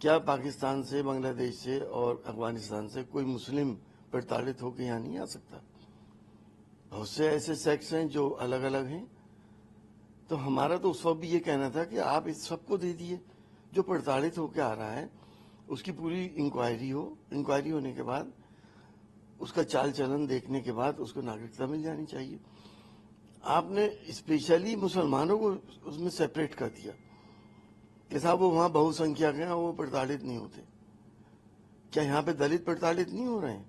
क्या पाकिस्तान से, बांग्लादेश से और अफगानिस्तान से कोई मुस्लिम प्रताड़ित होकर यहाँ नहीं आ सकता? बहुत से ऐसे सेक्ट्स हैं जो अलग अलग हैं। तो हमारा तो उस वक्त भी ये कहना था कि आप इस सबको दे दिए, जो प्रताड़ित होकर आ रहा है उसकी पूरी इंक्वायरी हो, इंक्वायरी होने के बाद उसका चाल चलन देखने के बाद उसको नागरिकता मिल जानी चाहिए। आपने स्पेशली मुसलमानों को उसमें सेपरेट कर दिया कि साहब वो वहां बहुसंख्यक हैं, वो प्रताड़ित नहीं होते। क्या यहाँ पे दलित प्रताड़ित नहीं हो रहे हैं?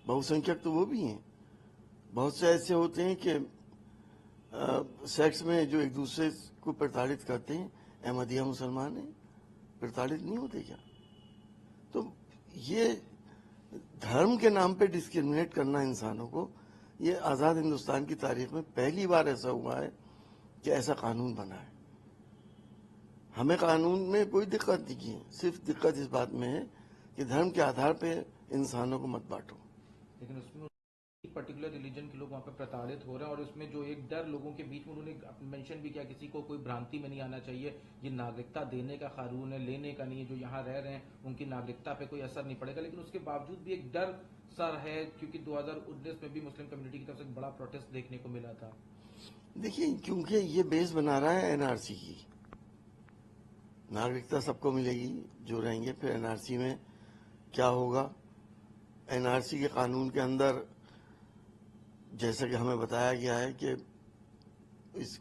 बहुसंख्यक तो वो भी हैं। बहुत से ऐसे होते हैं कि सेक्स में जो एक दूसरे को प्रताड़ित करते हैं, अहमदिया मुसलमान हैं, प्रताड़ित नहीं होते क्या? तो ये धर्म के नाम पे डिस्क्रिमिनेट करना इंसानों को, ये आज़ाद हिंदुस्तान की तारीख में पहली बार ऐसा हुआ है कि ऐसा कानून बना है। हमें कानून में कोई दिक्कत नहीं है, सिर्फ दिक्कत इस बात में है कि धर्म के आधार पे इंसानों को मत बांटो। लेकिन उसमें पर्टिकुलर रिलीजन के लोग वहाँ पे प्रताड़ित हो रहे हैं और उसमें जो एक डर लोगों के बीच में, उन्होंने मेंशन भी किया किसी को कोई भ्रांति में नहीं आना चाहिए, ये नागरिकता देने का कानून है, लेने का नहीं है। जो यहाँ रह रहे हैं उनकी नागरिकता पे कोई असर नहीं पड़ेगा। लेकिन उसके बावजूद भी एक डर सा है, क्योंकि 2019 में भी मुस्लिम कम्युनिटी की तरफ से एक बड़ा प्रोटेस्ट देखने को मिला था। देखिए, क्योंकि ये बेस बना रहा है एनआरसी की, नागरिकता सबको मिलेगी जो रहेंगे। फिर एनआरसी में क्या होगा? एनआरसी के कानून के अंदर जैसा कि हमें बताया गया है कि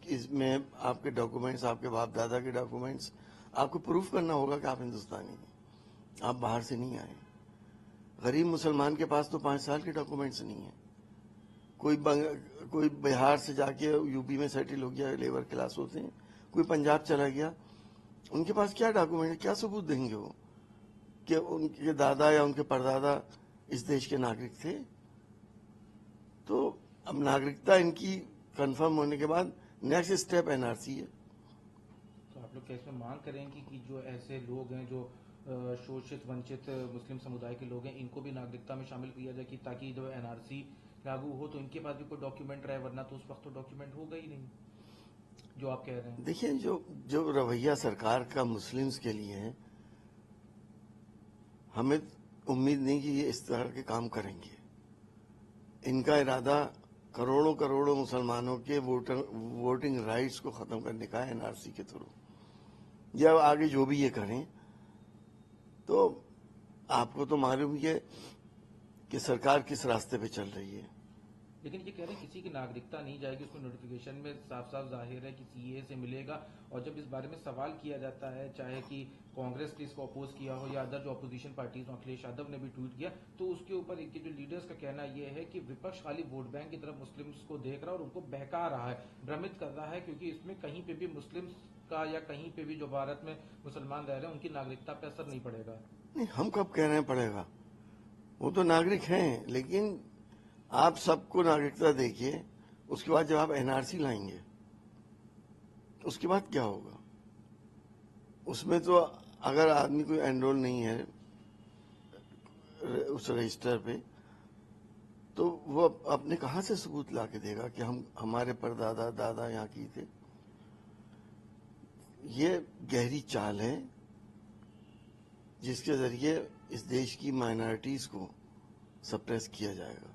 इसमें आपके डॉक्यूमेंट्स, आपके बाप दादा के डॉक्यूमेंट्स, आपको प्रूफ करना होगा कि आप हिंदुस्तानी हैं, आप बाहर से नहीं आए। गरीब मुसलमान के पास तो 5 साल के डॉक्यूमेंट्स नहीं है। कोई बिहार से जाके यूपी में सेटल हो गया, लेबर क्लास होते हैं, कोई पंजाब चला गया, उनके पास क्या डॉक्यूमेंट, क्या सबूत देंगे वो कि उनके दादा या उनके परदादा इस देश के नागरिक थे? तो अब नागरिकता इनकी कंफर्म होने के बाद नेक्स्ट स्टेप एनआरसी है। तो आप लोग क्या इसमें मांग करेंगे कि जो ऐसे लोग हैं जो शोषित वंचित मुस्लिम समुदाय के लोग हैं, इनको भी नागरिकता में शामिल किया जाए, कि ताकि जो एनआरसी लागू हो तो इनके पास भी कोई डॉक्यूमेंट रहे, वरना तो उस वक्त तो डॉक्यूमेंट होगा ही नहीं, जो आप कह रहे हैं। देखिए, जो जो रवैया सरकार का मुस्लिम्स के लिए है, हमें उम्मीद नहीं कि ये इस तरह के काम करेंगे। इनका इरादा करोड़ों करोड़ों मुसलमानों के वोटिंग राइट्स को खत्म करने का है एनआरसी के थ्रू। या आगे जो भी ये करें, तो आपको तो मालूम ही है कि सरकार किस रास्ते पे चल रही है। लेकिन ये कह रहे हैं किसी की नागरिकता नहीं जाएगी, उसमें नोटिफिकेशन में साफ साफ जाहिर है कि सीए से मिलेगा। और जब इस बारे में सवाल किया जाता है, चाहे कि कांग्रेस ने इसको अपोज किया हो या अदर जो अपोजिशन पार्टीज, अखिलेश यादव ने भी ट्वीट किया, तो उसके ऊपर एक जो लीडर्स का कहना यह है कि विपक्ष खाली वोट बैंक की तरफ मुस्लिम्स को देख रहा है और उनको बहका रहा है, भ्रमित कर रहा है, क्योंकि इसमें कहीं पे भी मुस्लिम्स का या कहीं पे भी जो भारत में मुसलमान रह रहे हैं उनकी नागरिकता पे असर नहीं पड़ेगा। नहीं, हम कब कह रहे हैं पड़ेगा? वो तो नागरिक हैं, लेकिन आप सबको नागरिकता देखिए, उसके बाद जब आप एनआरसी लाएंगे उसके बाद क्या होगा? उसमें तो अगर आदमी कोई एनरोल नहीं है उस रजिस्टर पे, तो वो अपने कहां से सबूत ला के देगा कि हम, हमारे परदादा दादा यहाँ की थे? ये गहरी चाल है जिसके जरिए इस देश की माइनॉरिटीज को सप्रेस किया जाएगा।